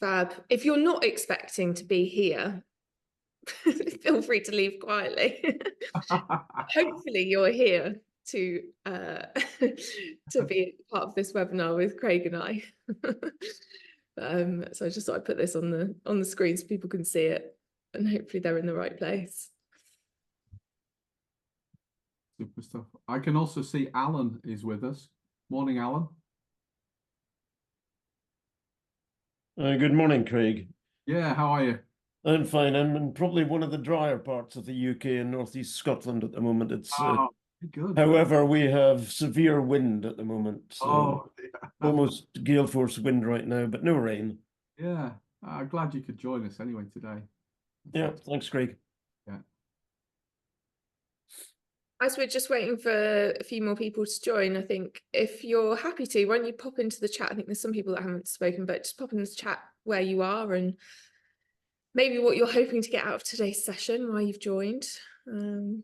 Fab. If you're not expecting to be here, feel free to leave quietly. Hopefully you're here to to be part of this webinar with Craig and I. So I just thought I'd put this on the screen so people can see it, and hopefully they're in the right place. Super stuff. I can also see Alan is with us. Morning, Alan. Good morning, Craig. Yeah, how are you? I'm fine. I'm in probably one of the drier parts of the UK in northeast Scotland at the moment. It's good. However, we have severe wind at the moment, so almost gale force wind right now, but no rain. Yeah, I'm glad you could join us anyway today. Yeah, thanks, Craig. Yeah. As we're just waiting for a few more people to join, I think if you're happy to, why don't you pop into the chat? I think there's some people that haven't spoken, but just pop in the chat where you are and maybe what you're hoping to get out of today's session, why you've joined. And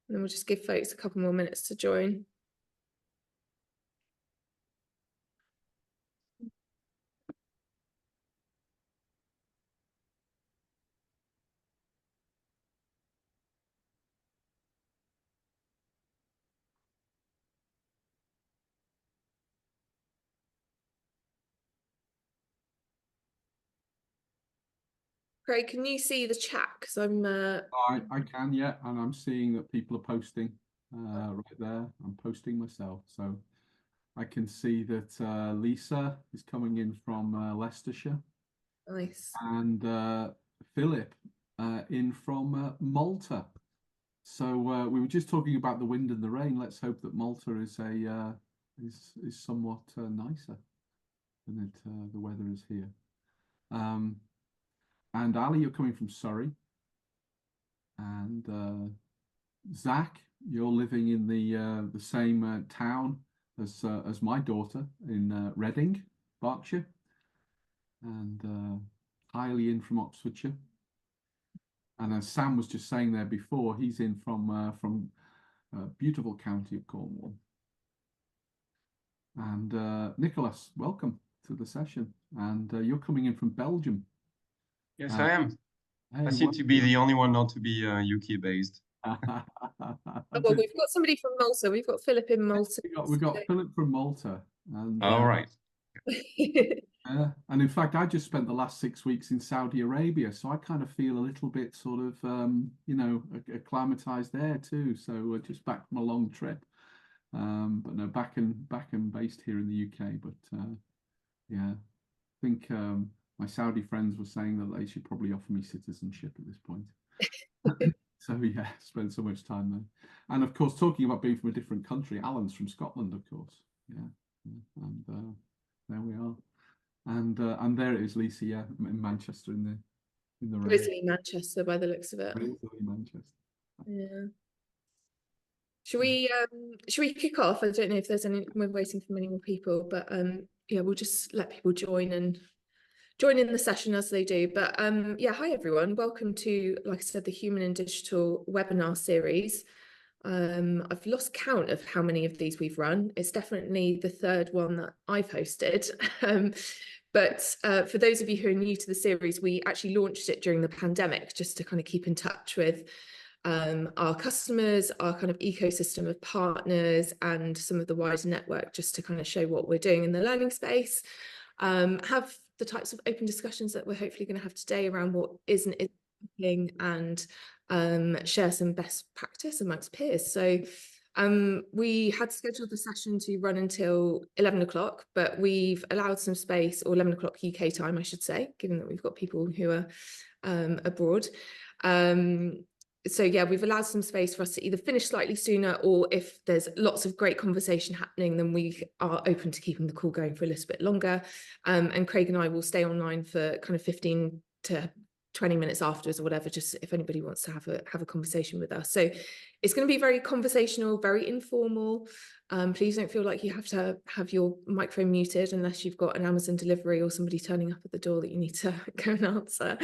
then we'll just give folks a couple more minutes to join. Craig, can you see the chat? Because I'm I can, yeah, and I'm seeing that people are posting right there. I'm posting myself, so I can see that Lisa is coming in from Leicestershire. Nice. And Philip in from Malta. So we were just talking about the wind and the rain. Let's hope that Malta is is somewhat nicer than the weather is here. And Ali, you're coming from Surrey. And Zach, you're living in the same town as my daughter in Reading, Berkshire. And Highly in from Oxfordshire. And as Sam was just saying there before, he's in from beautiful county of Cornwall. And Nicholas, welcome to the session. And you're coming in from Belgium. Yes, I am. Hey, I seem to be the only one not to be UK based. Well, we've got somebody from Malta. We've got Philip in Malta. We've got Philip from Malta. And, all right. And in fact, I just spent the last 6 weeks in Saudi Arabia, so I kind of feel a little bit sort of, acclimatized there too. So we're just back from a long trip, but no, back and based here in the UK. But yeah, I think my Saudi friends were saying that they should probably offer me citizenship at this point. So yeah, spend so much time there. And of course, talking about being from a different country, Alan's from Scotland, of course. Yeah, and there we are. And there it is, Lisa, yeah, in Manchester in the rain. Grizzly Manchester by the looks of it. Grizzly Manchester. Yeah. Should we kick off? I don't know if there's any, we're waiting for many more people, but yeah, we'll just let people join in the session as they do. But yeah, hi everyone. Welcome to, like I said, the Human and Digital webinar series. I've lost count of how many of these we've run. It's definitely the third one that I've hosted. But for those of you who are new to the series, we actually launched it during the pandemic just to kind of keep in touch with our customers, our kind of ecosystem of partners, and some of the wider network, just to kind of show what we're doing in the learning space. Have the types of open discussions that we're hopefully going to have today around what isn't happening, and share some best practice amongst peers. So we had scheduled the session to run until 11 o'clock, but we've allowed some space, or 11 o'clock UK time, I should say, given that we've got people who are abroad. So yeah, we've allowed some space for us to either finish slightly sooner, or if there's lots of great conversation happening, then we are open to keeping the call going for a little bit longer. And Craig and I will stay online for kind of 15 to 20 minutes afterwards or whatever, just if anybody wants to have a conversation with us. So it's going to be very conversational, very informal. Please don't feel like you have to have your microphone muted unless you've got an Amazon delivery or somebody turning up at the door that you need to go and answer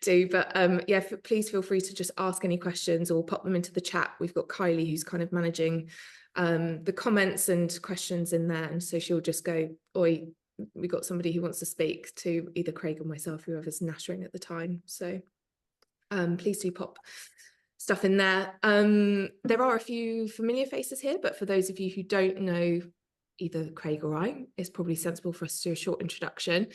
to. But yeah, please feel free to just ask any questions or pop them into the chat. We've got Kylie who's kind of managing the comments and questions in there, and so she'll just go, oi, we got somebody who wants to speak to either Craig or myself, whoever's nattering at the time. So please do pop stuff in there. There are a few familiar faces here, but for those of you who don't know either Craig or I, it's probably sensible for us to do a short introduction.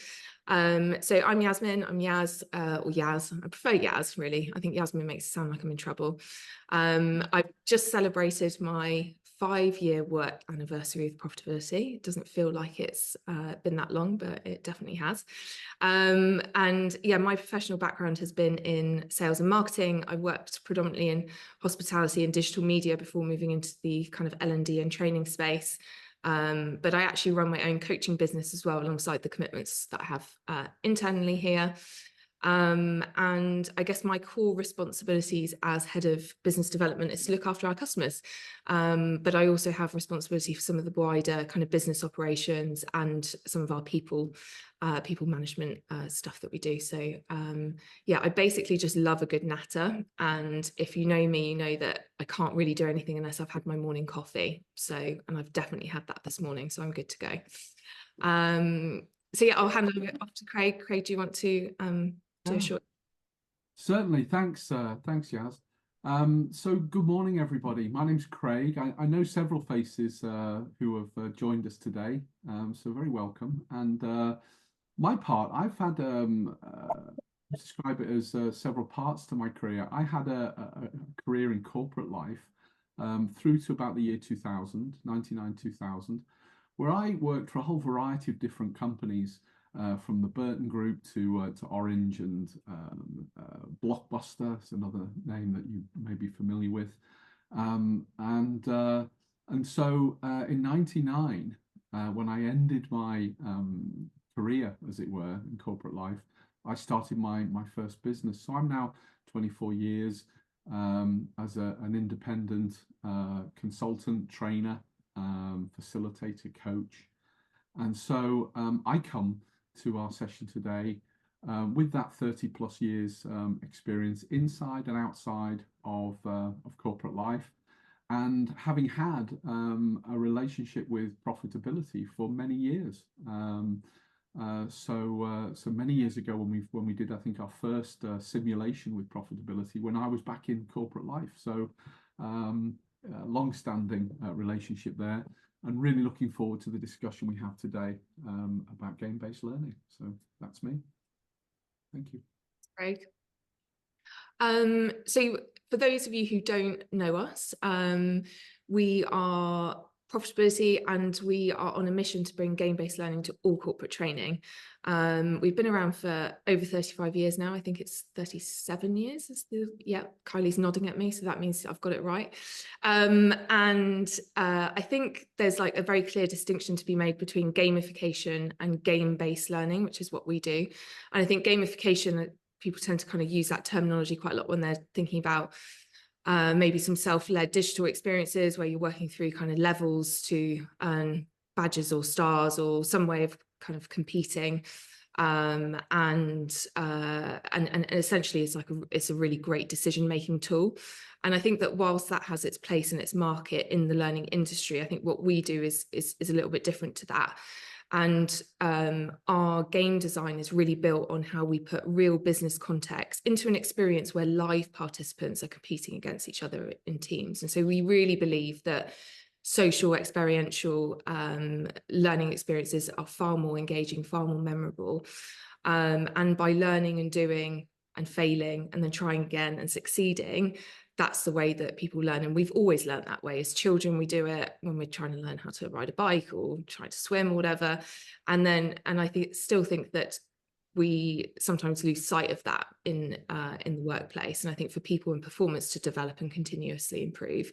So I'm Yasmin, I'm Yas, or Yas, I prefer Yas really. I think Yasmin makes it sound like I'm in trouble. I've just celebrated my 5-year work anniversary of ProfitAbility. It doesn't feel like it's been that long, but it definitely has. And yeah, my professional background has been in sales and marketing. I worked predominantly in hospitality and digital media before moving into the kind of L&D and training space. But I actually run my own coaching business as well, alongside the commitments that I have internally here. And I guess my core responsibilities as head of business development is to look after our customers. But I also have responsibility for some of the wider kind of business operations and some of our people management stuff that we do. So yeah, I basically just love a good natter. And if you know me, you know that I can't really do anything unless I've had my morning coffee. So, and I've definitely had that this morning, so I'm good to go. So yeah, I'll hand over off to Craig. Craig, do you want to do a short? Certainly, thanks, thanks, Yas. So good morning, everybody. My name's Craig. I know several faces who have joined us today, so very welcome. And my part, I've had describe it as several parts to my career. I had a career in corporate life through to about the year 2000, 99, 2000, where I worked for a whole variety of different companies. From the Burton Group to Orange and Blockbuster, is another name that you may be familiar with, and so in '99, when I ended my career, as it were, in corporate life, I started my first business. So I'm now 24 years as an independent consultant, trainer, facilitator, coach, and so I come to our session today with that 30+ years experience inside and outside of corporate life, and having had a relationship with ProfitAbility for many years. So many years ago when we did, I think, our first simulation with ProfitAbility, when I was back in corporate life. So long-standing relationship there. And really looking forward to the discussion we have today about game-based learning. So that's me. Thank you. Craig. So for those of you who don't know us, we are ProfitAbility, and we are on a mission to bring game-based learning to all corporate training. We've been around for over 35 years now. I think it's 37 years. Yeah, Kylie's nodding at me, so that means I've got it right. And I think there's like a very clear distinction to be made between gamification and game-based learning, which is what we do. And I think gamification, people tend to kind of use that terminology quite a lot when they're thinking about maybe some self-led digital experiences where you're working through kind of levels to earn badges or stars or some way of kind of competing, and essentially it's a really great decision-making tool. And I think that whilst that has its place and its market in the learning industry, I think what we do is a little bit different to that. And our game design is really built on how we put real business context into an experience where live participants are competing against each other in teams. And so we really believe that social, experiential learning experiences are far more engaging, far more memorable. And by learning and doing and failing and then trying again and succeeding, that's the way that people learn. And we've always learned that way. As children, we do it when we're trying to learn how to ride a bike or try to swim or whatever. And I still think that we sometimes lose sight of that in the workplace. And I think for people in performance to develop and continuously improve,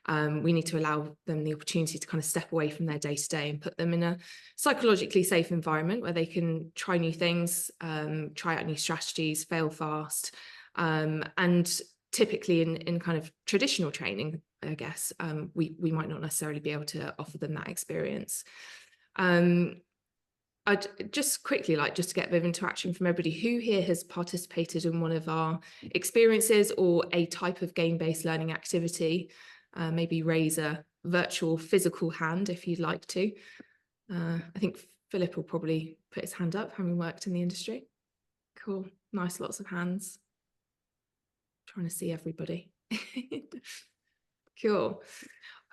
we need to allow them the opportunity to kind of step away from their day-to-day and put them in a psychologically safe environment where they can try new things, try out new strategies, fail fast, and typically in kind of traditional training, I guess, we might not necessarily be able to offer them that experience. I'd just quickly like just to get a bit of interaction from everybody. Who here has participated in one of our experiences or a type of game-based learning activity? Maybe raise a virtual physical hand if you'd like to. I think Philip will probably put his hand up, having worked in the industry. Cool. Nice, lots of hands. Trying to see everybody. Cool.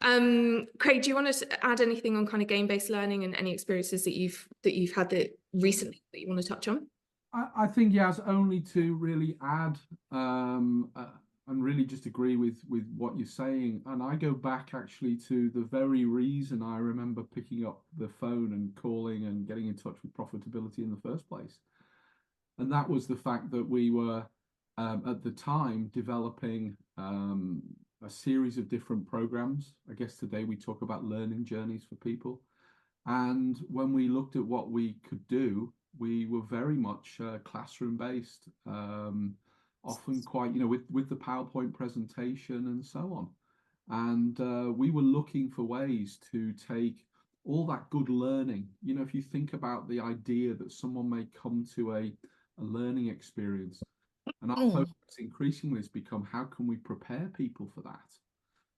Craig, do you want to add anything on kind of game-based learning and any experiences that you've had that recently that you want to touch on? I think, Yas, only to really add and really just agree with what you're saying. And I go back actually to the very reason I remember picking up the phone and calling and getting in touch with ProfitAbility in the first place. And that was the fact that we were at the time developing a series of different programs. I guess today we talk about learning journeys for people. And when we looked at what we could do, we were very much classroom based, often quite, with the PowerPoint presentation and so on. And we were looking for ways to take all that good learning. If you think about the idea that someone may come to a learning experience, and our focus increasingly has become, how can we prepare people for that?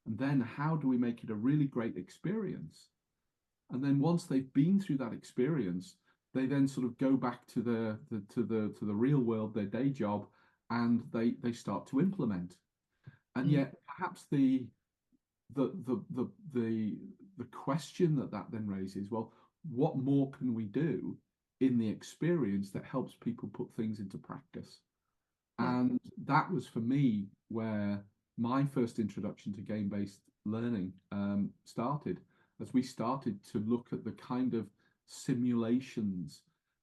And then how do we make it a really great experience? And then once they've been through that experience, they then sort of go back to the real world, their day job, and they start to implement. And yet perhaps the question that then raises, well, what more can we do in the experience that helps people put things into practice? And that was for me where my first introduction to game-based learning started, as we started to look at the kind of simulations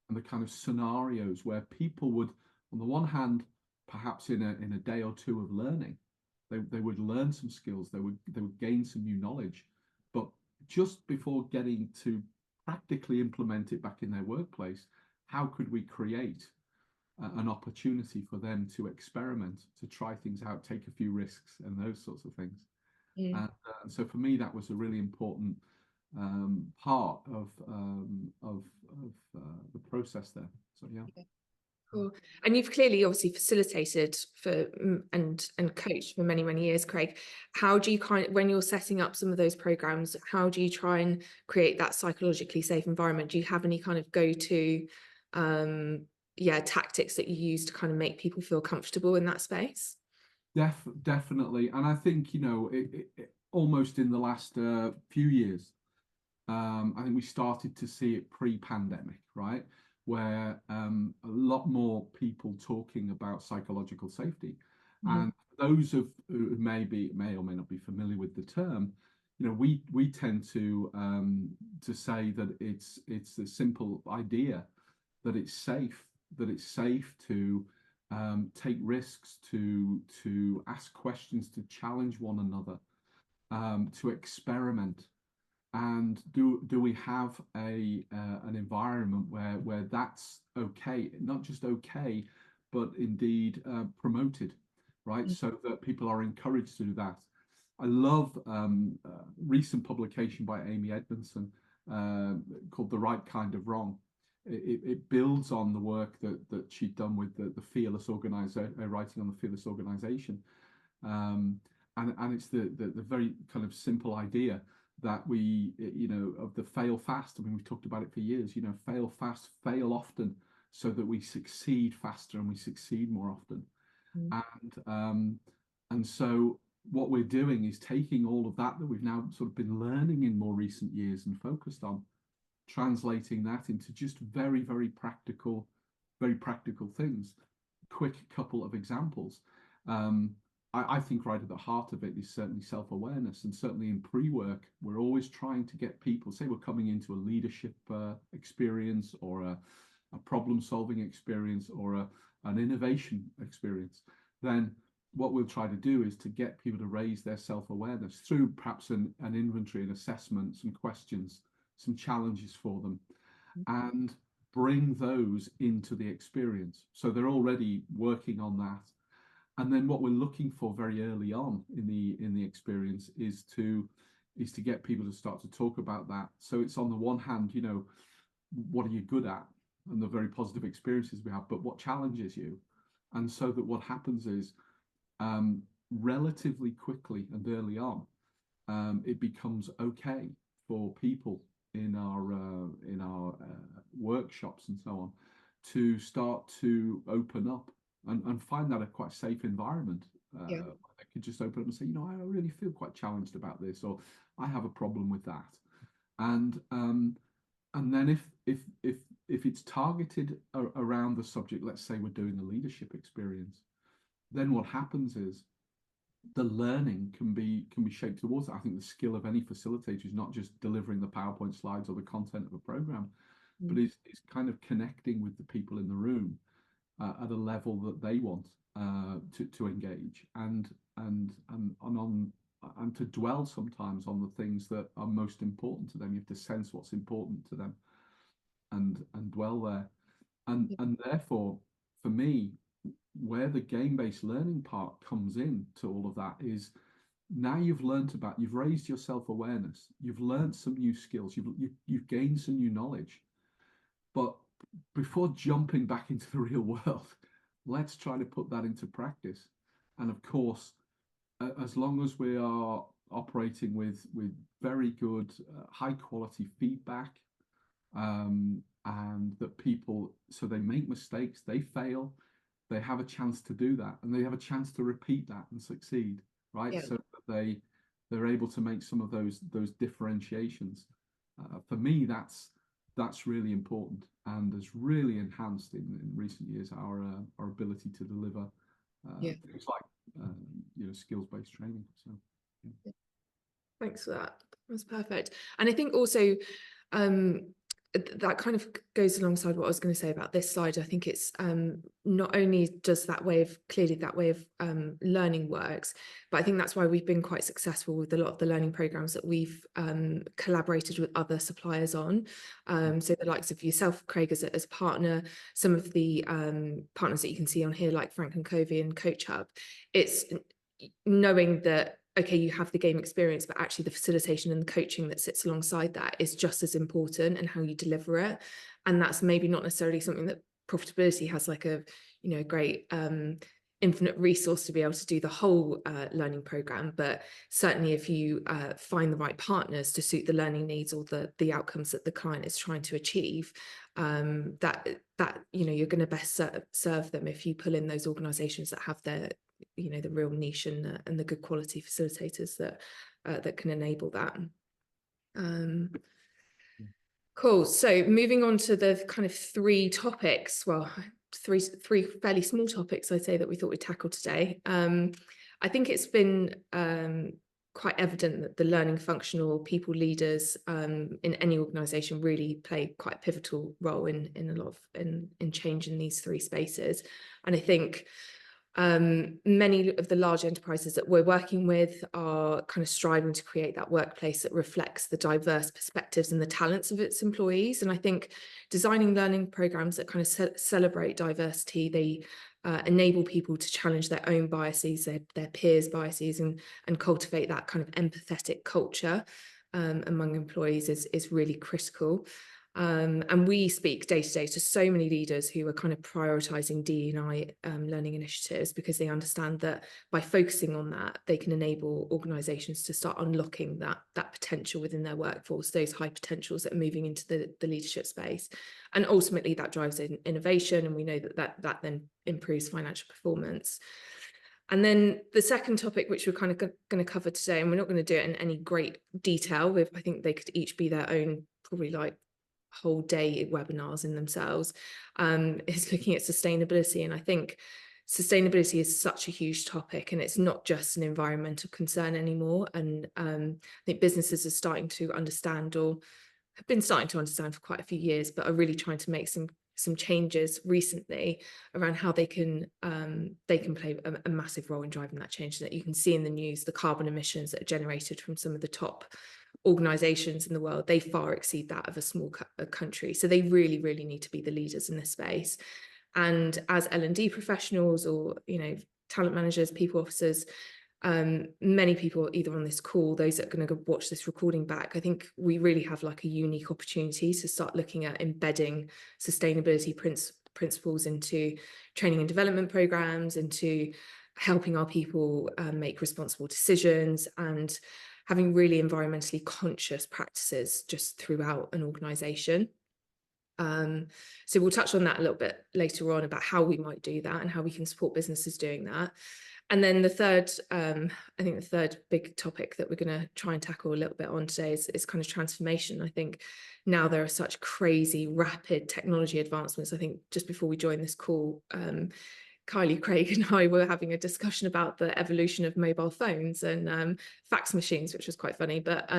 and the kind of scenarios where people would, on the one hand, perhaps in a day or two of learning, they would learn some skills, they would gain some new knowledge, but just before getting to practically implement it back in their workplace, how could we create an opportunity for them to experiment, to try things out, take a few risks, and those sorts of things. And so for me, that was a really important part of the process there. So yeah. Cool. And you've clearly obviously facilitated for and coached for many years, Craig. How do you when you're setting up some of those programs, how do you try and create that psychologically safe environment? Do you have any kind of go-to tactics that you use to kind of make people feel comfortable in that space? Definitely. And I think, almost in the last few years, I think we started to see it pre-pandemic, right? Where a lot more people talking about psychological safety. And those who may or may not be familiar with the term, we tend to say that it's a simple idea that it's safe to take risks, to ask questions, to challenge one another, to experiment. And do we have an environment where that's okay, not just okay, but indeed promoted, right? So that people are encouraged to do that. I love a recent publication by Amy Edmondson called The Right Kind of Wrong. It builds on the work that she'd done with the Fearless Organization, writing on the Fearless Organization. And it's the very kind of simple idea that we, of the fail fast. I mean, we've talked about it for years, fail fast, fail often, so that we succeed faster and we succeed more often. And so what we're doing is taking all of that we've now sort of been learning in more recent years and focused on, translating that into just very practical things. Quick couple of examples. I think right at the heart of it is certainly self-awareness, and certainly in pre-work, we're always trying to get people, say we're coming into a leadership experience or a problem-solving experience or an innovation experience, then what we'll try to do is to get people to raise their self-awareness through perhaps an inventory, an assessment, some questions, some challenges for them, and bring those into the experience. So they're already working on that. And then what we're looking for very early on in the experience is to get people to start to talk about that. So it's on the one hand, what are you good at and the very positive experiences we have, but what challenges you? And so that what happens is relatively quickly and early on, it becomes okay for people in our workshops and so on, to start to open up and find that a quite safe environment. Yeah. They could just open up and say, I really feel quite challenged about this, or I have a problem with that. And then if it's targeted around the subject, let's say we're doing a leadership experience, then what happens is the learning can be shaped towards it. I think the skill of any facilitator is not just delivering the PowerPoint slides or the content of a program, but it's kind of connecting with the people in the room at a level that they want to engage and to dwell sometimes on the things that are most important to them. You have to sense what's important to them and dwell there. And therefore, for me, where the game-based learning part comes in to all of that is, now you've raised your self-awareness, you've learned some new skills, you've gained some new knowledge. But before jumping back into the real world, let's try to put that into practice. And of course, as long as we are operating with very good, high quality feedback, and that people, so they make mistakes, they fail, they have a chance to do that, and they have a chance to repeat that and succeed, right? Yeah. So that they're able to make some of those differentiations. For me, that's really important, and has really enhanced in recent years our ability to deliver things like skills-based training. So yeah. Thanks for that. That's perfect. And I think also that kind of goes alongside what I was going to say about this slide. I think it's not only does that way of learning works, but I think that's why we've been quite successful with a lot of the learning programs that we've collaborated with other suppliers on. So the likes of yourself, Craig, as a partner, some of the partners that you can see on here, like Frank and Covey and Coach Hub. It's knowing that, okay, you have the game experience, but actually the facilitation and the coaching that sits alongside that is just as important, and how you deliver it. And that's maybe not necessarily something that ProfitAbility has like a great infinite resource to be able to do the whole learning program. But certainly if you find the right partners to suit the learning needs or the outcomes that the client is trying to achieve, that you're going to best serve them if you pull in those organizations that have their the real niche and the good quality facilitators that can enable that. Cool. So moving on to the kind of three topics, well, three fairly small topics, I'd say, that we thought we'd tackle today. I think it's been quite evident that the learning functional people leaders in any organization really play quite a pivotal role in a lot of in changing these three spaces. And I think many of the large enterprises that we're working with are kind of striving to create that workplace that reflects the diverse perspectives and the talents of its employees. And I think designing learning programs that kind of celebrate diversity, they enable people to challenge their own biases, their peers' biases, and cultivate that kind of empathetic culture among employees is really critical. And we speak day to day to so many leaders who are kind of prioritizing D&I learning initiatives, because they understand that by focusing on that, they can enable organizations to start unlocking that potential within their workforce, those high potentials that are moving into the leadership space. And ultimately that drives innovation, and we know that then improves financial performance. And then the second topic, which we're kind of going to cover today, and we're not going to do it in any great detail, I think they could each be their own, probably like whole day webinars in themselves, is looking at sustainability. And I think sustainability is such a huge topic, and it's not just an environmental concern anymore. And I think businesses are starting to understand, or have been starting to understand for quite a few years, but are really trying to make some changes recently around how they can play a massive role in driving that change. That you can see in the news, the carbon emissions that are generated from some of the top organizations in the world, they far exceed that of a small country. So they really, really need to be the leaders in this space. And as L&D professionals, or talent managers, people officers, many people either on this call, those that are going to watch this recording back, I think we really have like a unique opportunity to start looking at embedding sustainability principles into training and development programs, into helping our people make responsible decisions, and having really environmentally conscious practices just throughout an organization. So we'll touch on that a little bit later on about how we might do that and how we can support businesses doing that. And then the third, I think the third big topic that we're going to try and tackle a little bit on today is kind of transformation. I think now there are such crazy, rapid technology advancements. I think just before we joined this call, Kylie, Craig and I were having a discussion about the evolution of mobile phones and fax machines, which was quite funny. But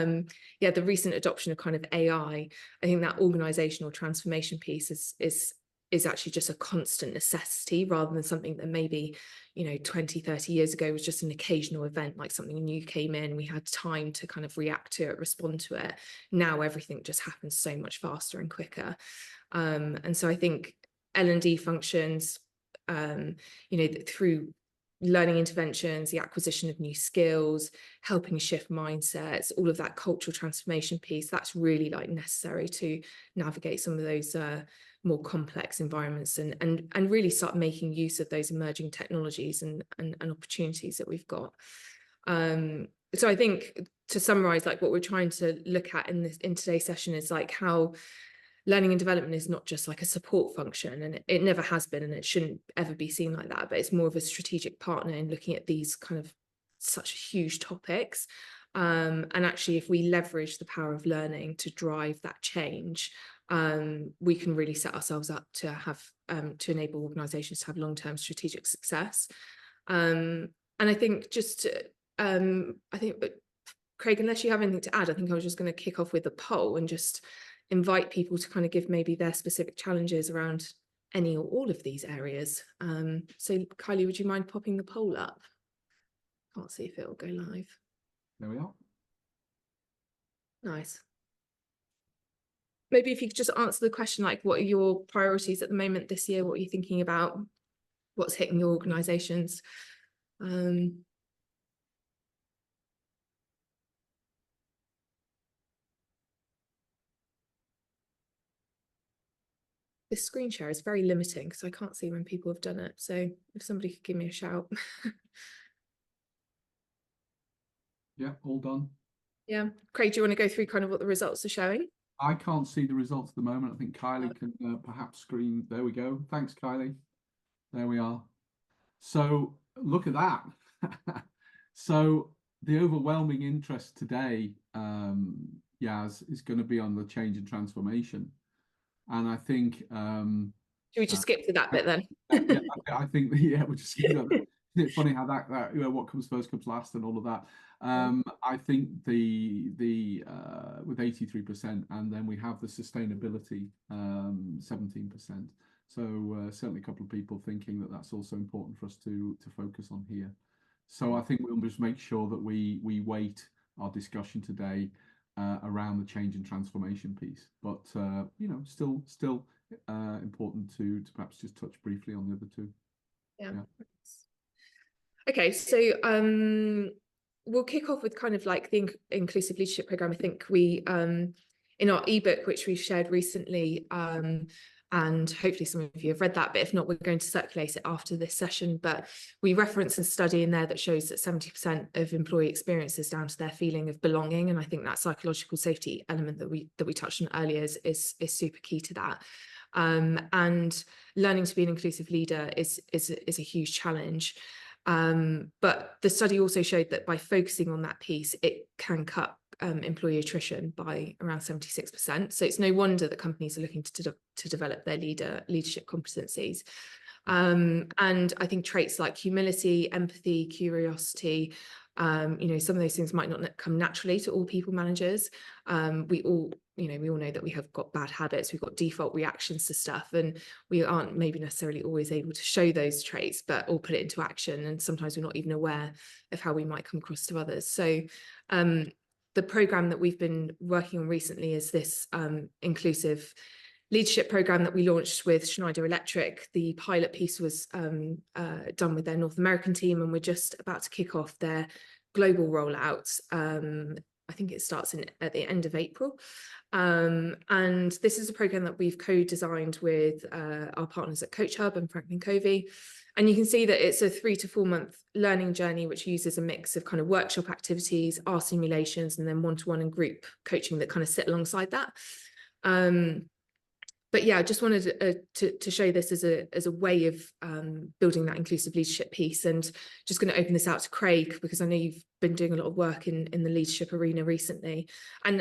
yeah, the recent adoption of kind of AI, I think that organizational transformation piece is actually just a constant necessity rather than something that maybe, 20, 30 years ago was just an occasional event, like something new came in, we had time to kind of react to it, respond to it. Now everything just happens so much faster and quicker. And so I think L&D functions, through learning interventions, the acquisition of new skills, helping shift mindsets, all of that cultural transformation piece, that's really like necessary to navigate some of those more complex environments and really start making use of those emerging technologies and opportunities that we've got. So I think to summarize, like what we're trying to look at in today's session is like how learning and development is not just like a support function, and it never has been, and it shouldn't ever be seen like that, but it's more of a strategic partner in looking at these kind of such huge topics. And actually, if we leverage the power of learning to drive that change, we can really set ourselves up to have to enable organizations to have long-term strategic success. And I think Craig, unless you have anything to add, I think I was just going to kick off with a poll and just invite people to kind of give maybe their specific challenges around any or all of these areas. So Kylie, would you mind popping the poll up? Can't see if it will go live. There we are. Nice. Maybe if you could just answer the question, like what are your priorities at the moment this year? What are you thinking about? What's hitting your organizations? This screen share is very limiting because I can't see when people have done it. So if somebody could give me a shout. Yeah, all done. Yeah. Craig, do you want to go through kind of what the results are showing? I can't see the results at the moment. I think Kylie can perhaps screen. There we go. Thanks, Kylie. There we are. So look at that. So the overwhelming interest today, Yas, is going to be on the change and transformation. And I think should we just skip to that bit then? yeah, I think we'll just skip that. Isn't it funny how that what comes first comes last and all of that. I think the with 83%, and then we have the sustainability 17%. So certainly a couple of people thinking that that's also important for us to focus on here. So I think we'll just make sure that we weight our discussion today around the change and transformation piece, but still important to perhaps just touch briefly on the other two. Yeah. Okay, so we'll kick off with kind of like the inclusive leadership program. I think we in our ebook, which we've shared recently, and hopefully some of you have read that, but if not, we're going to circulate it after this session. But we reference a study in there that shows that 70% of employee experience is down to their feeling of belonging, and I think that psychological safety element that we touched on earlier is super key to that. And learning to be an inclusive leader is a huge challenge. But the study also showed that by focusing on that piece, it can cut employee attrition by around 76%. So it's no wonder that companies are looking to develop their leadership competencies. And I think traits like humility, empathy, curiosity, some of those things might not come naturally to all people managers. We all know that we have got bad habits, we've got default reactions to stuff, and we aren't maybe necessarily always able to show those traits, but or put it into action. And sometimes we're not even aware of how we might come across to others. So the program that we've been working on recently is this inclusive leadership program that we launched with Schneider Electric. The pilot piece was done with their North American team, and we're just about to kick off their global rollout. I think it starts at the end of April. And this is a program that we've co-designed with our partners at Coach Hub and Franklin Covey. And you can see that it's a 3 to 4 month learning journey, which uses a mix of kind of workshop activities, R simulations, and then one-to-one and group coaching that kind of sit alongside that. But yeah, I just wanted to show this as a way of building that inclusive leadership piece, and just going to open this out to Craig, because I know you've been doing a lot of work in the leadership arena recently, and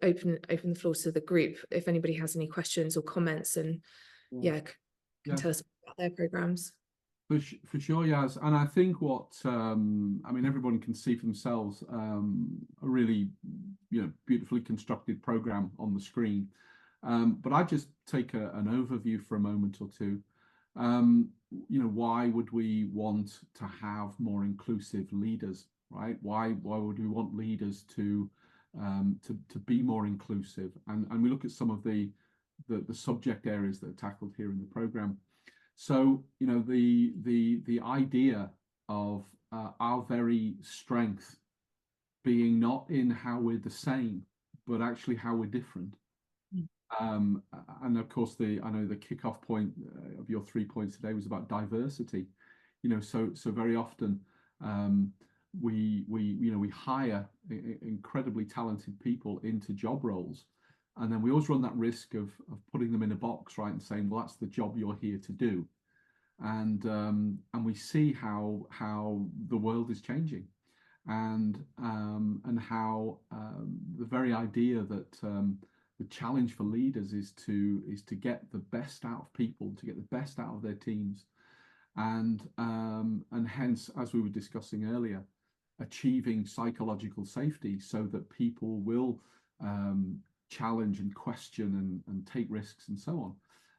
open the floor to the group if anybody has any questions or comments, and can tell us about their programs. For sure, Yas. And I think what I mean, everyone can see for themselves a really beautifully constructed program on the screen. But I just take an overview for a moment or two. Why would we want to have more inclusive leaders, right? Why would we want leaders to be more inclusive? And we look at some of the subject areas that are tackled here in the program. So the idea of our very strength being not in how we're the same, but actually how we're different. And of course, I know the kickoff point of your 3 points today was about diversity. So very often we hire incredibly talented people into job roles, and then we always run that risk of putting them in a box, right, and saying, well, that's the job you're here to do. And we see how the world is changing, and how the very idea that the challenge for leaders is to get the best out of people, to get the best out of their teams, and hence, as we were discussing earlier, achieving psychological safety so that people will challenge and question and take risks and so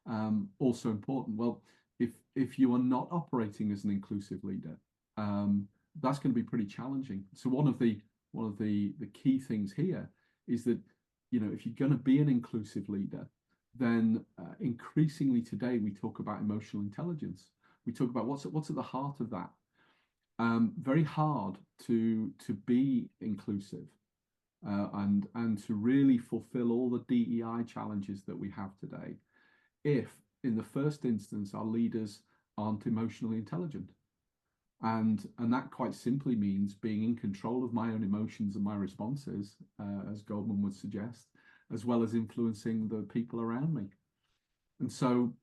on. Also important. Well, if you are not operating as an inclusive leader, that's going to be pretty challenging. So one of the key things here is that if you're going to be an inclusive leader, then increasingly today we talk about emotional intelligence. We talk about what's at the heart of that. Very hard to be inclusive and to really fulfill all the DEI challenges that we have today if, in the first instance, our leaders aren't emotionally intelligent. And that quite simply means being in control of my own emotions and my responses, as Goldman would suggest, as well as influencing the people around me. And so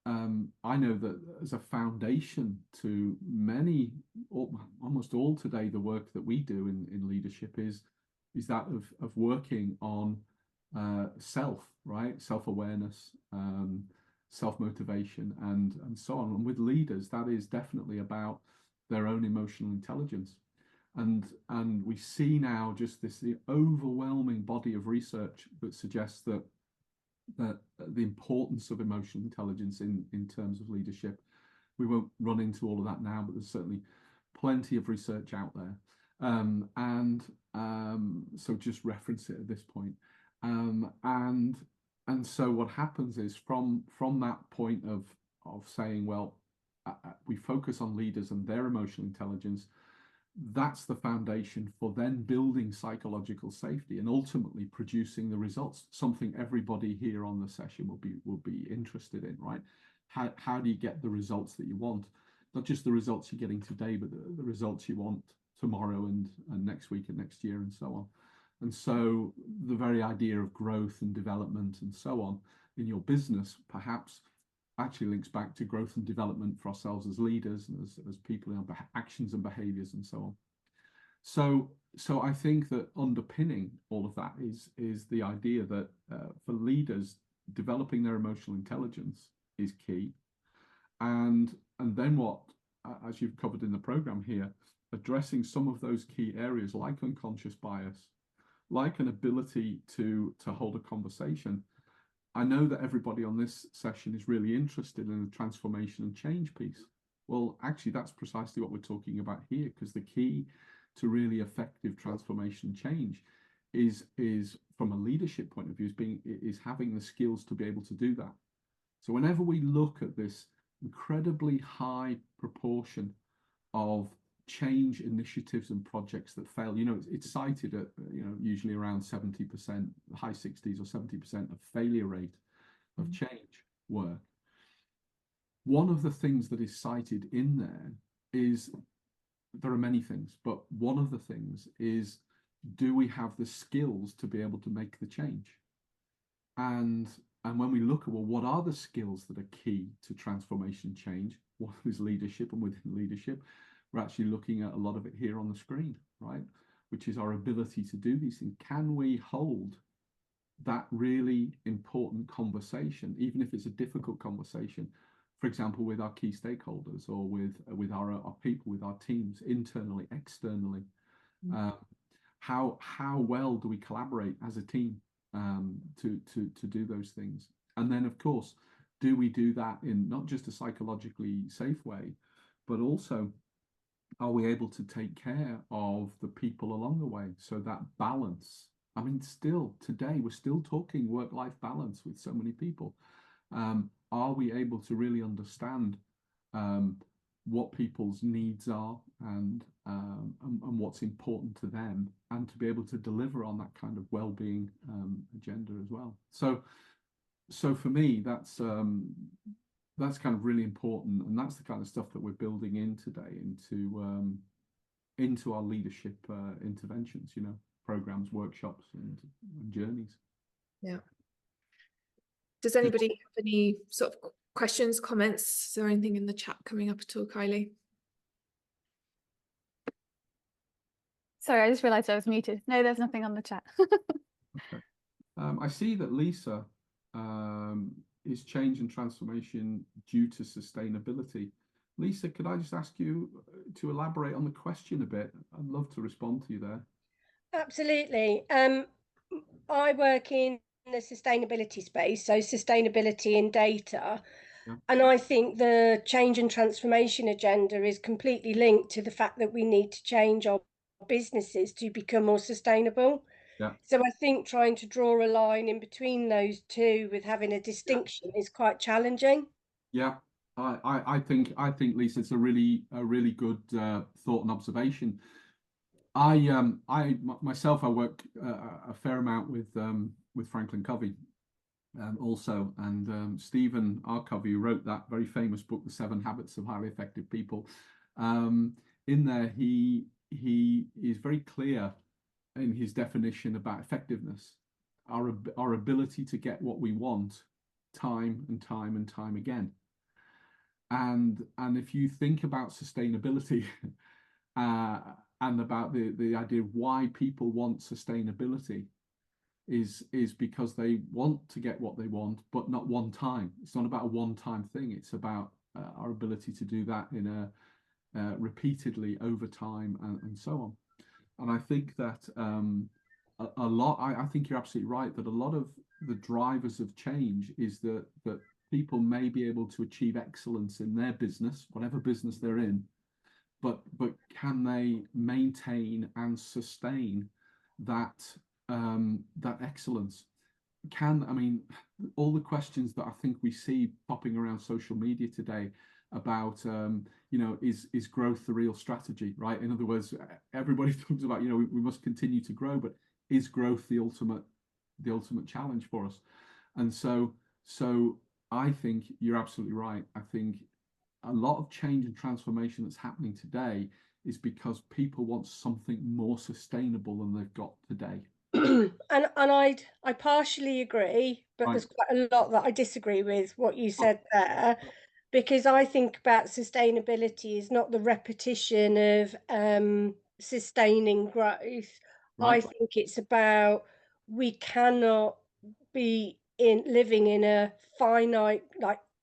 I know that as a foundation to almost all today, the work that we do in leadership is that of working on self-awareness, self-motivation, and so on. And with leaders, that is definitely about their own emotional intelligence. And we see now just the overwhelming body of research that suggests that the importance of emotional intelligence in terms of leadership. We won't run into all of that now, but there's certainly plenty of research out there. So just reference it at this point. And so what happens is from that point of saying, well, we focus on leaders and their emotional intelligence, that's the foundation for then building psychological safety and ultimately producing the results, something everybody here on the session will be interested in, right? How do you get the results that you want? Not just the results you're getting today, but the results you want tomorrow and next week and next year and so on. And so the very idea of growth and development and so on in your business perhaps actually links back to growth and development for ourselves as leaders and as people in our actions and behaviors and so on. So I think that underpinning all of that is the idea that for leaders, developing their emotional intelligence is key. And then what, as you've covered in the program here, addressing some of those key areas like unconscious bias, like an ability to hold a conversation. I know that everybody on this session is really interested in the transformation and change piece. Well, actually, that's precisely what we're talking about here, because the key to really effective transformation and change is from a leadership point of view, is having the skills to be able to do that. So whenever we look at this incredibly high proportion of change initiatives and projects that fail. You know, it's cited at, you know, usually around 70%, high 60s or 70% of failure rate of change work. One of the things that is cited in there is, there are many things, but one of the things is, do we have the skills to be able to make the change? And when we look at, well, what are the skills that are key to transformation change? What is leadership? And within leadership, we're actually looking at a lot of it here on the screen, right? Which is our ability to do these things. Can we hold that really important conversation, even if it's a difficult conversation, for example, with our key stakeholders, or with our people, with our teams, internally, externally? How well do we collaborate as a team to do those things? And then, of course, do we do that in not just a psychologically safe way, but also, are we able to take care of the people along the way? So that balance. I mean, still today, we're still talking work-life balance with so many people. Are we able to really understand what people's needs are, and what's important to them, and to be able to deliver on that kind of well-being agenda as well? So for me, that's kind of really important, and that's the kind of stuff that we're building in today into our leadership interventions, you know, programs, workshops, and journeys. Yeah. Does anybody have any sort of questions, comments? Is there anything in the chat coming up at all, Kylie? Sorry, I just realised I was muted. No, there's nothing on the chat. Okay. I see that Lisa is change and transformation due to sustainability. Lisa, could I just ask you to elaborate on the question a bit? I'd love to respond to you there. Absolutely. I work in the sustainability space, so sustainability in data. Yeah. And I think the change and transformation agenda is completely linked to the fact that we need to change our businesses to become more sustainable. Yeah. So I think trying to draw a line in between those two with having a distinction is quite challenging. Yeah, I think Lisa, it's a really good thought and observation. Myself, I work a fair amount with Franklin Covey, also, and Stephen R. Covey, who wrote that very famous book, The 7 Habits of Highly Effective People. In there, he is very clear in his definition about effectiveness, our ability to get what we want time and time and time again. And if you think about sustainability and about the idea of why people want sustainability, is because they want to get what they want, but not one time. It's not about a one-time thing. It's about our ability to do that in a repeatedly over time, and so on. And I think that a lot, I think you're absolutely right, that a lot of the drivers of change is that people may be able to achieve excellence in their business, whatever business they're in, but can they maintain and sustain that excellence? I mean, all the questions that I think we see popping around social media today about, you know, is growth the real strategy, right? In other words, everybody talks about, you know, we must continue to grow, but is growth the ultimate challenge for us? And so I think you're absolutely right. I think a lot of change and transformation that's happening today is because people want something more sustainable than they've got today. And I partially agree, but Right. there's quite a lot that I disagree with what you said there, because I think about sustainability is not the repetition of sustaining growth. Right. I think it's about, we cannot be living in a finite,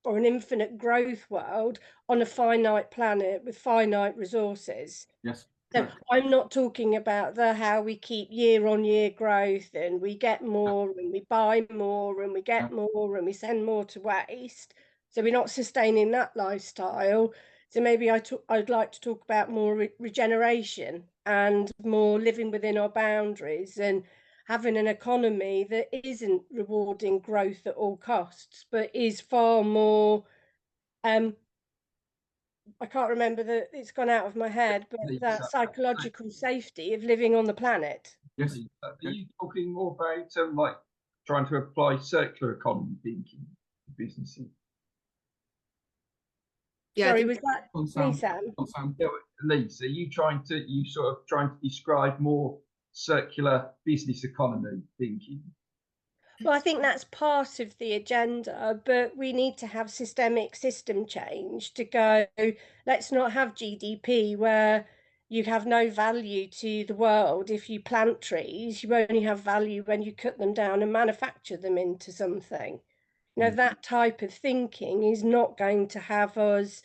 or an infinite growth world on a finite planet with finite resources. Yes. So Correct. I'm not talking about how we keep year-on-year growth, and we get more and we buy more and we get more and we send more to waste. So we're not sustaining that lifestyle. So maybe I'd like to talk about more regeneration and more living within our boundaries, and having an economy that isn't rewarding growth at all costs, but is far more I can't remember it's gone out of my head, but that psychological safety of living on the planet. Yes. Are you talking more about like trying to apply circular economy thinking to businesses? Yeah, Sorry, was that On me, Sam. Sam? On Sam. Yeah, Lisa, are you trying to describe more circular business economy thinking? Well, I think that's part of the agenda, but we need to have systemic system change to go, let's not have GDP where you have no value to the world. If you plant trees, you only have value when you cut them down and manufacture them into something. You know, that type of thinking is not going to have us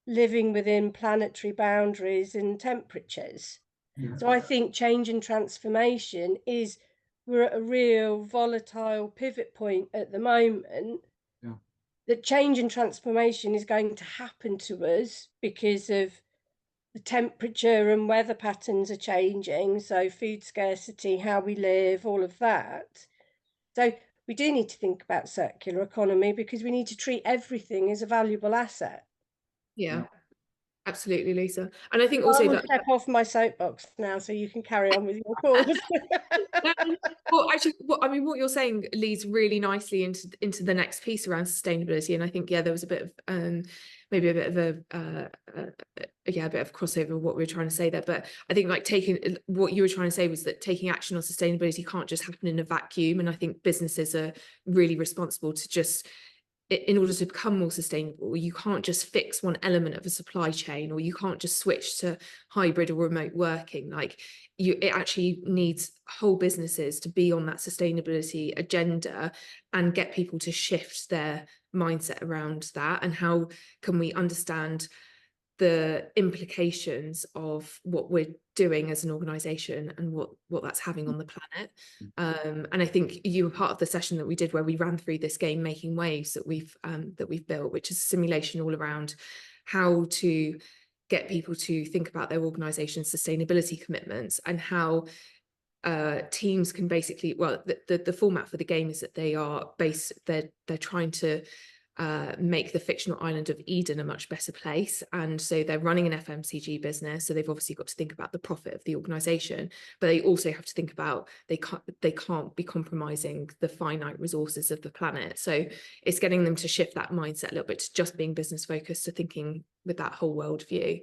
living within planetary boundaries and temperatures. Yeah. So I think change and transformation is, we're at a real volatile pivot point at the moment. Yeah. That change and transformation is going to happen to us because of the temperature and weather patterns are changing. So food scarcity, how we live, all of that. So we do need to think about circular economy because we need to treat everything as a valuable asset. Yeah, absolutely, Lisa. And I think Well, also I will that step off my soapbox now so you can carry on with your calls. well, actually, what you're saying leads really nicely into the next piece around sustainability. And I think, yeah, there was a bit of maybe a bit of a bit of crossover with what we were trying to say there. But I think like what you were trying to say was that taking action on sustainability can't just happen in a vacuum. And I think businesses are really responsible to just, in order to become more sustainable, you can't just fix one element of a supply chain, or you can't just switch to hybrid or remote working. Like it actually needs whole businesses to be on that sustainability agenda and get people to shift their mindset around that. And how can we understand the implications of what we're doing as an organization and what that's having on the planet. And I think you were part of the session that we did where we ran through this game Making Waves that we've built, which is a simulation all around how to get people to think about their organization's sustainability commitments, and how teams can basically, well, the format for the game is that they're trying to make the fictional island of Eden a much better place. And so they're running an FMCG business, so they've obviously got to think about the profit of the organization, but they also have to think about they can't be compromising the finite resources of the planet. So it's getting them to shift that mindset a little bit to just being business focused, to thinking with that whole world view.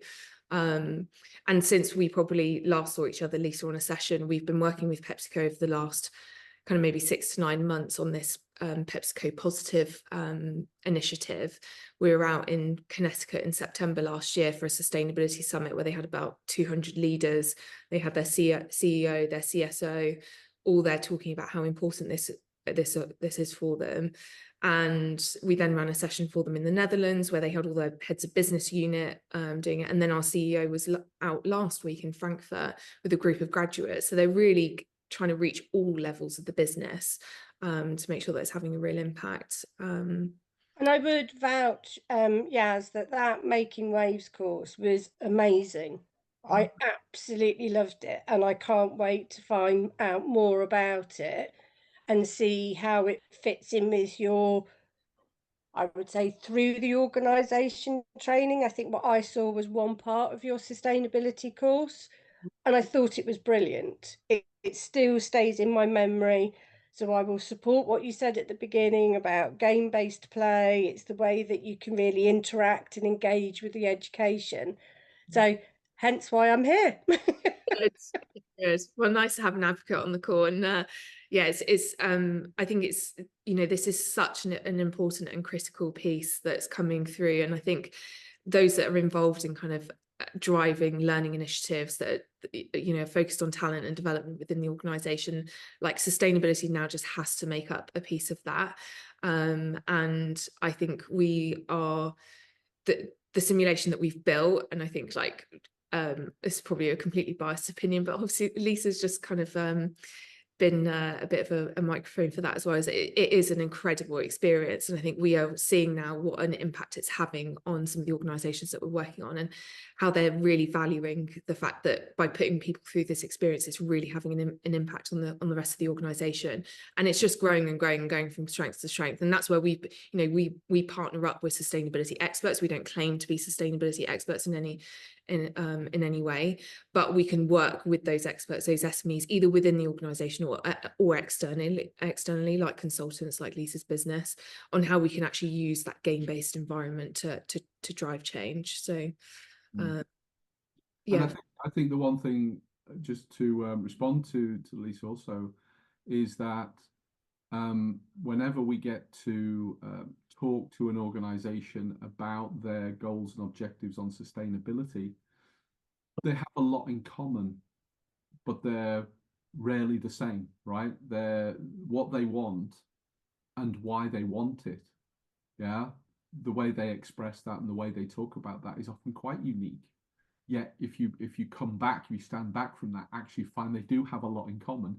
And since we probably last saw each other, Lisa, on a session, we've been working with PepsiCo over the last kind of maybe 6 to 9 months on this PepsiCo Positive initiative. We were out in Connecticut in September last year for a sustainability summit where they had about 200 leaders. They had their CEO, their CSO, all there talking about how important this is for them. And we then ran a session for them in the Netherlands where they had all their heads of business unit doing it. And then our CEO was out last week in Frankfurt with a group of graduates. So they're really trying to reach all levels of the business to make sure that it's having a real impact. And I would vouch, Yas, that Making Waves course was amazing. I absolutely loved it, and I can't wait to find out more about it and see how it fits in with your, I would say, through the organisation training. I think what I saw was one part of your sustainability course, and I thought it was brilliant. It still stays in my memory. So I will support what you said at the beginning about game-based play. It's the way that you can really interact and engage with the education. So hence why I'm here. It's good. Well, nice to have an advocate on the call. And yeah, it's I think it's, you know, this is such an important and critical piece that's coming through. And I think those that are involved in kind of driving learning initiatives that, you know, focused on talent and development within the organization, like sustainability now just has to make up a piece of that. And I think we are the simulation that we've built, and I think like it's probably a completely biased opinion, but obviously Lisa's just kind of been a bit of a microphone for that as well. As it is an incredible experience, and I think we are seeing now what an impact it's having on some of the organisations that we're working on, and how they're really valuing the fact that by putting people through this experience, it's really having an impact on the rest of the organisation, and it's just growing and growing and going from strength to strength. And that's where we partner up with sustainability experts. We don't claim to be sustainability experts in any way, but we can work with those experts, those SMEs, either within the organisation or externally, like consultants like Lisa's business, on how we can actually use that game-based environment to drive change. So yeah, and I think the one thing, just to respond to Lisa also, is that whenever we get to talk to an organisation about their goals and objectives on sustainability, they have a lot in common, but they're rarely the same, right? They're what they want and why they want it. Yeah, the way they express that and the way they talk about that is often quite unique. Yet if you come back, you stand back from that, actually find they do have a lot in common,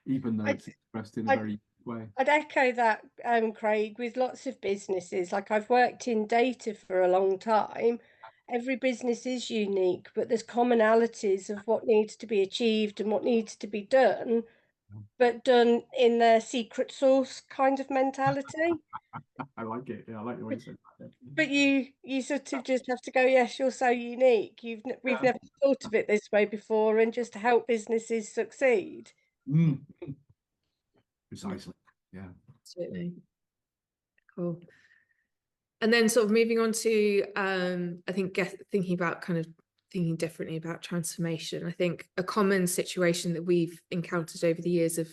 even though it's expressed in a very unique way. I'd echo that, Craig, with lots of businesses. Like, I've worked in data for a long time. Every business is unique, but there's commonalities of what needs to be achieved and what needs to be done, but done in their secret sauce kind of mentality. I like it. Yeah, I like the way you said that. But you sort of just have to go, yes, you're so unique. We've never thought of it this way before, and just to help businesses succeed. Precisely. Yeah. Absolutely. Cool. And then sort of moving on to I think thinking differently about transformation. I think a common situation that we've encountered over the years of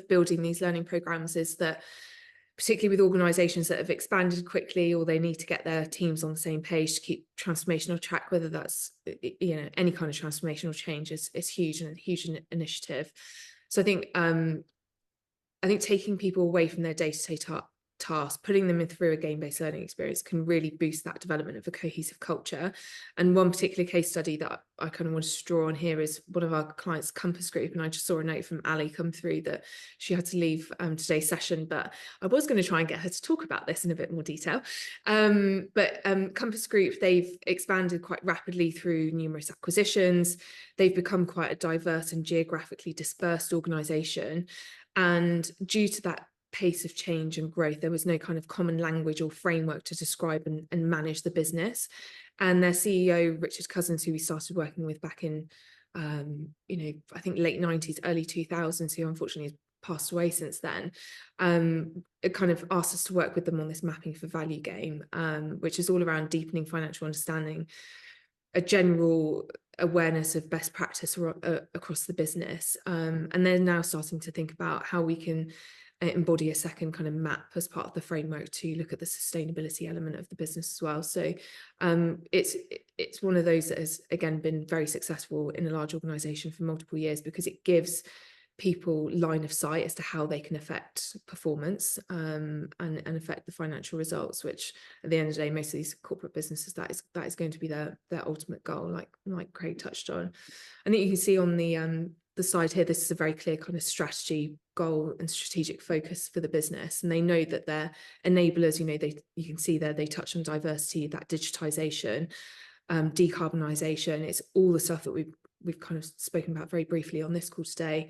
building these learning programs is that, particularly with organisations that have expanded quickly, or they need to get their teams on the same page to keep transformational track, whether that's any kind of transformational change is huge, and a huge initiative. So I think taking people away from their day-to-day task, putting them through a game-based learning experience can really boost that development of a cohesive culture. And one particular case study that I kind of wanted to draw on here is one of our clients' Compass Group, and I just saw a note from Ali come through that she had to leave today's session, but I was going to try and get her to talk about this in a bit more detail. But Compass Group, they've expanded quite rapidly through numerous acquisitions. They've become quite a diverse and geographically dispersed organisation, and due to that pace of change and growth, there was no kind of common language or framework to describe and manage the business. And their CEO, Richard Cousins, who we started working with back in I think late 90s, early 2000s, who unfortunately has passed away since then, it kind of asked us to work with them on this mapping for value game, which is all around deepening financial understanding, a general awareness of best practice across the business, and they're now starting to think about how we can embody a second kind of map as part of the framework to look at the sustainability element of the business as well. So it's one of those that has again been very successful in a large organization for multiple years, because it gives people line of sight as to how they can affect performance and affect the financial results, which at the end of the day, most of these corporate businesses, that is going to be their ultimate goal, like Craig touched on. I think you can see on the side here, this is a very clear kind of strategy, goal and strategic focus for the business, and they know that they're enablers. You can see there they touch on diversity, that digitization, decarbonisation. It's all the stuff that we've kind of spoken about very briefly on this call today.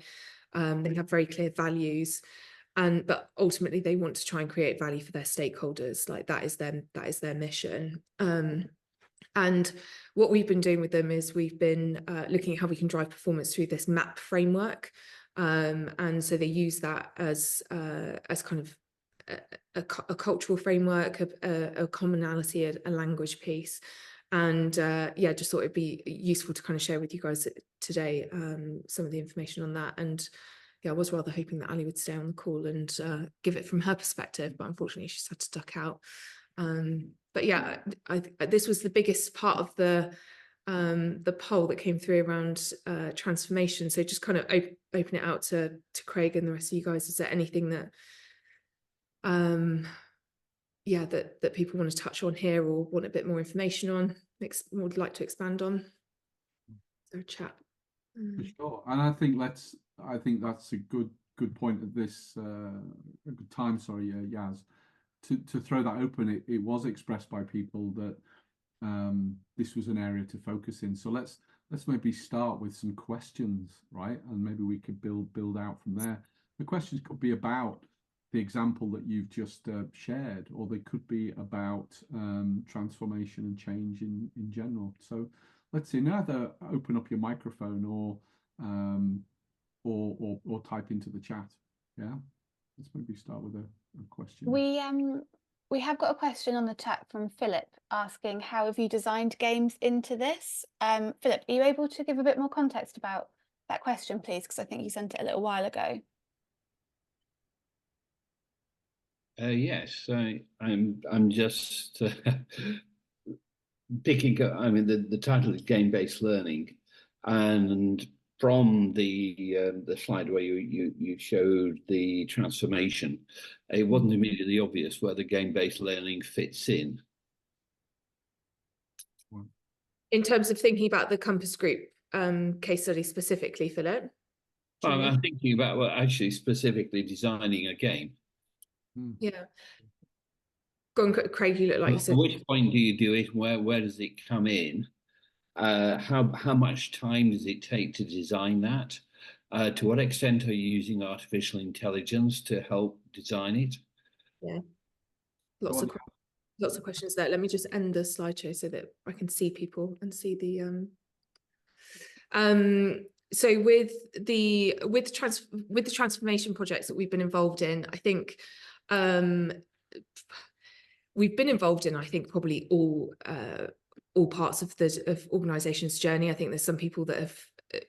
They have very clear values, but ultimately they want to try and create value for their stakeholders. Like that is their mission. And what we've been doing with them is we've been looking at how we can drive performance through this MAP framework. And so they use that as kind of a cultural framework, a commonality, a language piece. And just thought it'd be useful to kind of share with you guys today some of the information on that. And I was rather hoping that Ali would stay on the call and give it from her perspective, but unfortunately she's had to duck out. But yeah, this was the biggest part of the poll that came through around transformation. So just kind of open it out to Craig and the rest of you guys. Is there anything that that people want to touch on here, or want a bit more information on, would like to expand on? Is there a chat? For sure, and I think that's a good point at this a good time. Sorry, Yas, to throw that open. It was expressed by people that this was an area to focus in. So let's maybe start with some questions, right? And maybe we could build out from there. The questions could be about the example that you've just shared, or they could be about transformation and change in general. So let's see, either open up your microphone or type into the chat. Yeah, let's maybe start with a question. We have got a question on the chat from Philip asking, how have you designed games into this? Philip, are you able to give a bit more context about that question, please? Because I think you sent it a little while ago. Yes, I'm just picking up. I mean, the title is game-based learning, and from the slide where you showed the transformation, it wasn't immediately obvious where the game-based learning fits in. In terms of thinking about the Compass Group case study specifically, Philip? I'm thinking about, well, actually specifically designing a game. Yeah. Go on, Craig, you look like you said. At which point do you do it? Where does it come in? How much time does it take to design that? To what extent are you using artificial intelligence to help design it? Yeah, lots of questions there. Let me just end the slideshow so that I can see people and see the so with the transformation projects that we've been involved in, I think we've been involved in, I think, probably all parts of the organization's journey. I think there's some people that have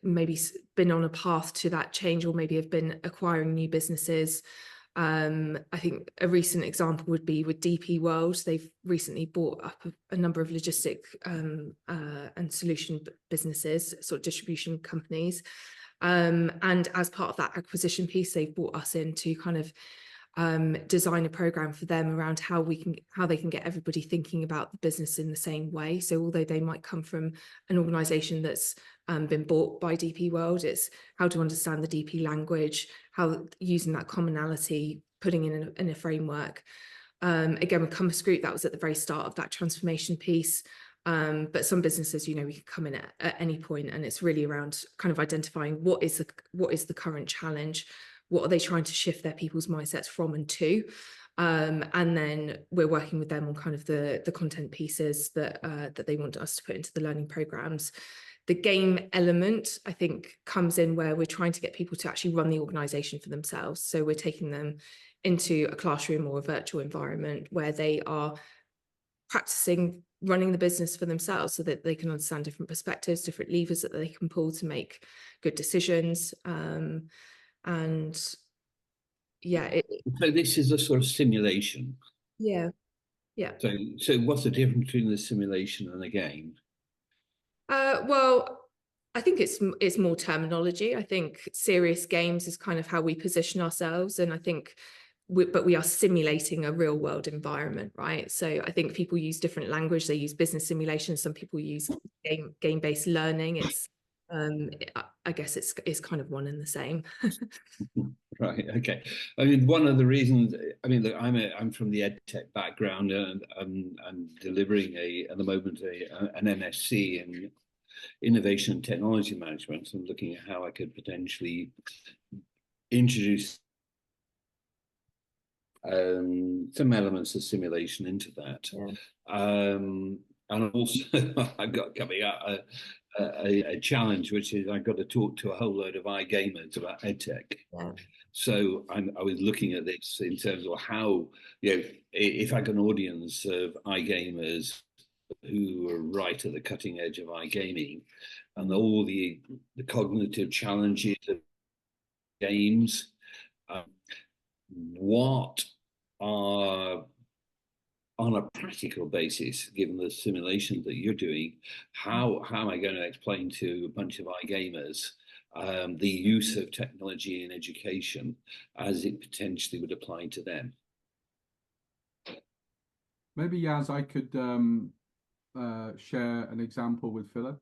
maybe been on a path to that change, or maybe have been acquiring new businesses. I think a recent example would be with DP World. They've recently bought up a number of logistic and solution businesses, sort of distribution companies. And as part of that acquisition piece, they've brought us in to kind of design a program for them around how they can get everybody thinking about the business in the same way. So although they might come from an organization that's been bought by DP World, it's how to understand the DP language, how using that commonality, putting in a framework. Again, with Compass Group, that was at the very start of that transformation piece. But some businesses, we can come in at any point, and it's really around kind of identifying what is the current challenge, what are they trying to shift their people's mindsets from and to, and then we're working with them on kind of the content pieces that they want us to put into the learning programs. The game element, I think, comes in where we're trying to get people to actually run the organization for themselves. So we're taking them into a classroom or a virtual environment where they are practicing running the business for themselves, so that they can understand different perspectives, different levers that they can pull to make good decisions. And yeah, so this is a sort of simulation. Yeah. So what's the difference between the simulation and a game? Well, I think it's more terminology. I think serious games is kind of how we position ourselves, and I think but we are simulating a real world environment, right? So I think people use different language. They use business simulation. Some people use game-based learning. It's I guess it's kind of one and the same. Right. Okay. I mean, one of the reasons. I mean, look, I'm from the EdTech background, and I'm delivering at the moment an MSc in Innovation and Technology Management. So I'm looking at how I could potentially introduce some elements of simulation into that. Yeah. And also, I've got coming up a challenge, which is I've got to talk to a whole load of iGamers about EdTech. Yeah. So I was looking at this in terms of how, if I got an audience of iGamers who are right at the cutting edge of iGaming, and all the cognitive challenges of games, what are, on a practical basis, given the simulation that you're doing, how am I going to explain to a bunch of iGamers the use of technology in education as it potentially would apply to them? Maybe, Yas, I could share an example with Philip.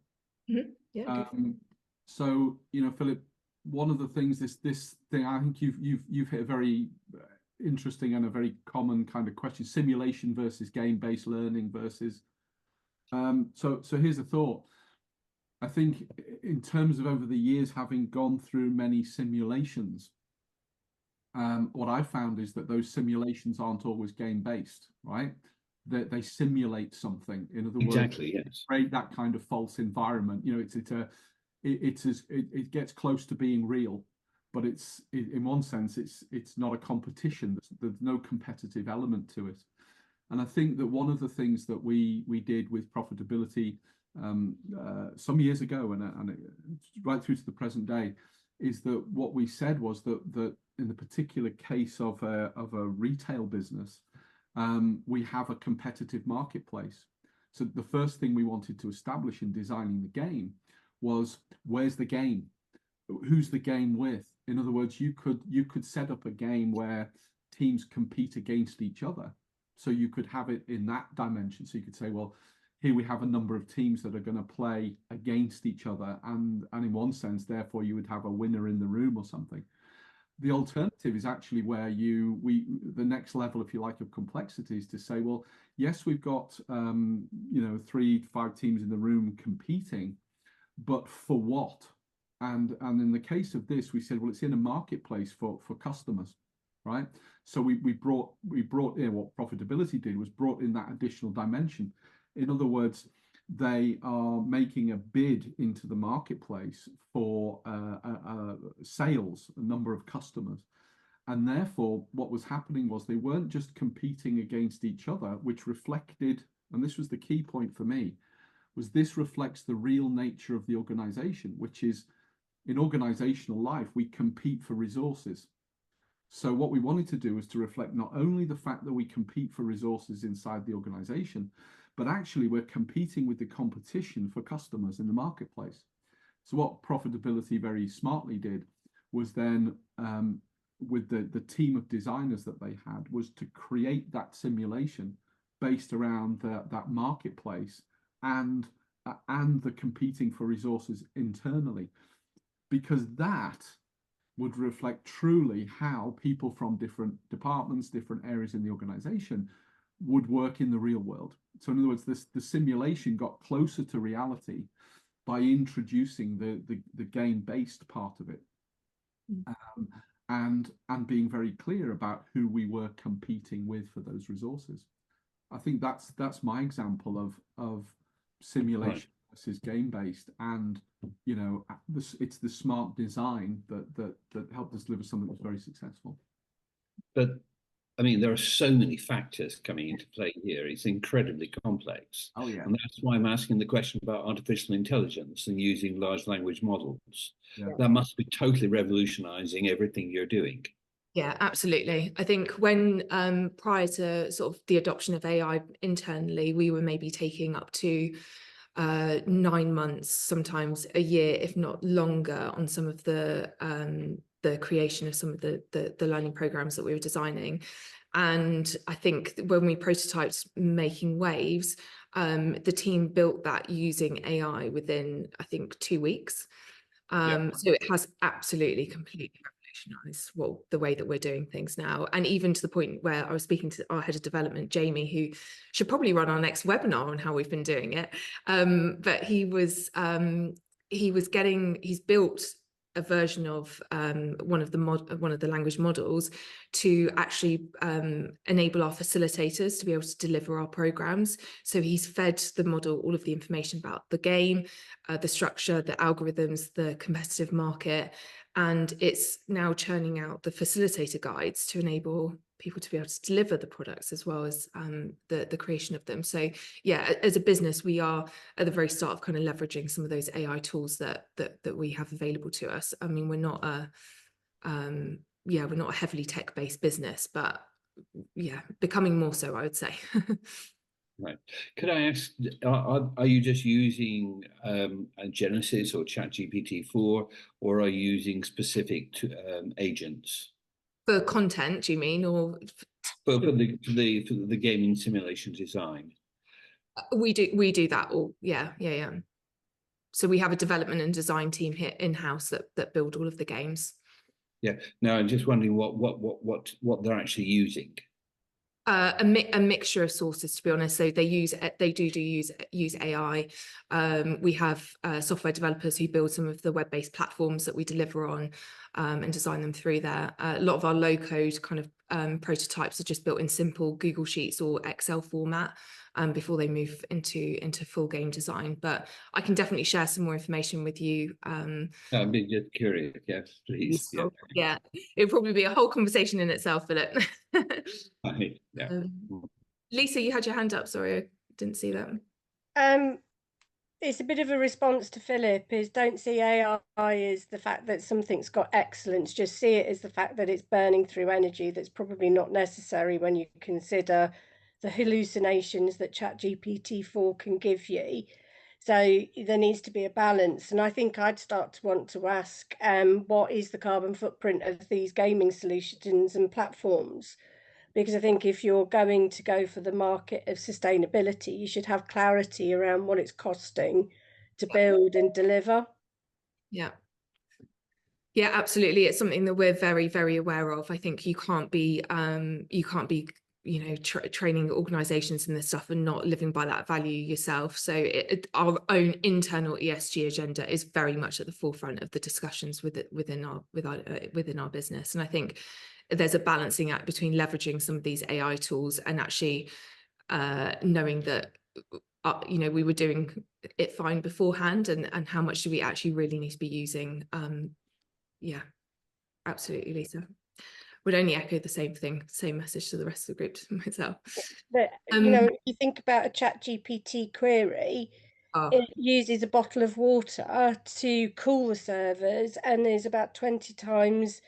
Mm-hmm. Yeah. So, you know, Philip, one of the things, this thing, I think you've hit a very interesting and a very common kind of question: simulation versus game-based learning versus. So here's a thought. I think in terms of over the years having gone through many simulations, what I found is that those simulations aren't always game-based, right? They simulate something. In other words, Exactly, yes. create that kind of false environment. You know, it gets close to being real, but in one sense it's not a competition. There's no competitive element to it. And I think that one of the things that we did with ProfitAbility some years ago, and right through to the present day, is that what we said was that in the particular case of a retail business, we have a competitive marketplace. So the first thing we wanted to establish in designing the game was, where's the game? Who's the game with? In other words, you could set up a game where teams compete against each other. So you could have it in that dimension. So you could say, well, here we have a number of teams that are going to play against each other, and in one sense, therefore, you would have a winner in the room or something. The alternative is actually where the next level, if you like, of complexity is to say, well, yes, we've got 3 to 5 teams in the room competing, but for what? And in the case of this, we said, well, it's in a marketplace for customers, right? So we brought in, what ProfitAbility did was brought in that additional dimension. In other words, they are making a bid into the marketplace for sales, a number of customers. And therefore, what was happening was they weren't just competing against each other, which reflected, and this was the key point for me, was this reflects the real nature of the organization, which is, in organizational life, we compete for resources. So what we wanted to do was to reflect not only the fact that we compete for resources inside the organization, but actually we're competing with the competition for customers in the marketplace. So what ProfitAbility very smartly did was then, with the team of designers that they had, was to create that simulation based around that marketplace and the competing for resources internally, because that would reflect truly how people from different departments, different areas in the organization would work in the real world. So in other words, the simulation got closer to reality by introducing the game-based part of it, and being very clear about who we were competing with for those resources. I think that's my example of simulation versus game-based, and you know, it's the smart design that helped us deliver something that's very successful. But I mean, there are so many factors coming into play here. It's incredibly complex. Oh yeah. And that's why I'm asking the question about artificial intelligence and using large language models. Yeah. That must be totally revolutionizing everything you're doing. Yeah, absolutely. I think when prior to sort of the adoption of AI internally, we were maybe taking up to 9 months, sometimes a year, if not longer, on some of the creation of some of the learning programs that we were designing. And I think when we prototyped Making Waves, the team built that using AI within, I think, 2 weeks. So it has absolutely completely revolutionized the way that we're doing things now. And even to the point where I was speaking to our head of development, Jamie, who should probably run our next webinar on how we've been doing it. But he's built a version of one of the language models to actually enable our facilitators to be able to deliver our programs. So he's fed the model all of the information about the game, the structure, the algorithms, the competitive market, and it's now churning out the facilitator guides to enable people to be able to deliver the products as well as the creation of them. So yeah, as a business, we are at the very start of kind of leveraging some of those AI tools that we have available to us. I mean, we're not a heavily tech-based business, but yeah, becoming more so, I would say. Right. Could I ask, are you just using Genesis or ChatGPT-4, or are you using specific agents? For content, do you mean, or for the gaming simulation design? We do that all. Yeah. So we have a development and design team here in-house that build all of the games. Yeah. No, I'm just wondering what they're actually using. A mixture of sources, to be honest. So they use AI. We have software developers who build some of the web-based platforms that we deliver on, and design them through there. A lot of our low-code kind of prototypes are just built in simple Google Sheets or Excel format before they move into full game design. But I can definitely share some more information with you. I'd be just curious. Yes, please. Yeah, it'd probably be a whole conversation in itself, Philip. Yeah. Lisa, you had your hand up. Sorry, I didn't see that. It's a bit of a response to Philip, is don't see AI as the fact that something's got excellence, just see it as the fact that it's burning through energy that's probably not necessary when you consider the hallucinations that ChatGPT-4 can give you. So there needs to be a balance. And I think I'd start to want to ask, what is the carbon footprint of these gaming solutions and platforms? Because I think if you're going to go for the market of sustainability, you should have clarity around what it's costing to build and deliver. Yeah. Yeah, absolutely. It's something that we're very, very aware of. I think you can't be, training organizations in this stuff and not living by that value yourself. So our own internal ESG agenda is very much at the forefront of the discussions within our business. And I think there's a balancing act between leveraging some of these AI tools and actually knowing that we were doing it fine beforehand, and how much do we actually really need to be using. Yeah, absolutely, Lisa. Would only echo the same message to the rest of the group, to myself. But if you think about a ChatGPT query, it uses a bottle of water to cool the servers, and there's about 20 times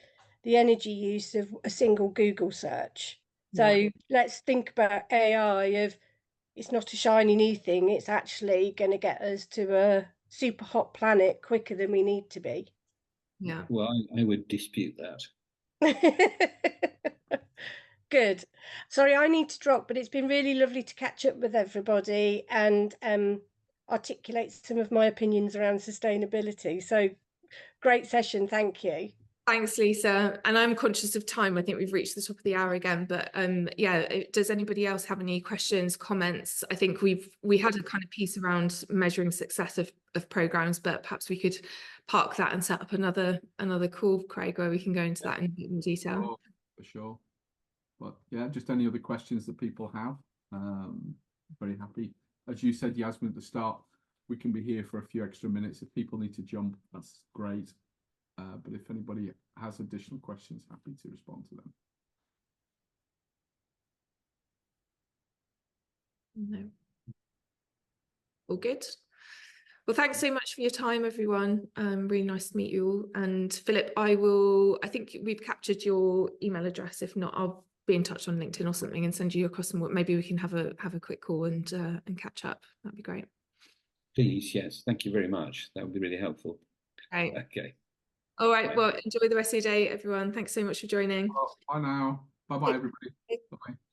the energy use of a single Google search. So let's think about AI of, it's not a shiny new thing, it's actually going to get us to a super hot planet quicker than we need to be. Yeah. Well, I would dispute that. Good. Sorry, I need to drop, but it's been really lovely to catch up with everybody and articulate some of my opinions around sustainability. So great session. Thank you. Thanks, Lisa. And I'm conscious of time. I think we've reached the top of the hour again, but does anybody else have any questions, comments? I think we had a kind of piece around measuring success of programs, but perhaps we could park that and set up another call, Craig, where we can go into that in a bit more detail. For sure. But yeah, just any other questions that people have. Very happy. As you said, Yasmin, at the start, we can be here for a few extra minutes. If people need to jump, that's great. But if anybody has additional questions, happy to respond to them. No. All good. Well, thanks so much for your time, everyone. Really nice to meet you all. And Philip, I think we've captured your email address. If not, I'll be in touch on LinkedIn or something and send you across some. Maybe we can have a quick call and catch up. That'd be great. Please, yes. Thank you very much. That would be really helpful. Right. Okay. All right. Well, enjoy the rest of your day, everyone. Thanks so much for joining. Bye now. Bye-bye, everybody. Bye-bye.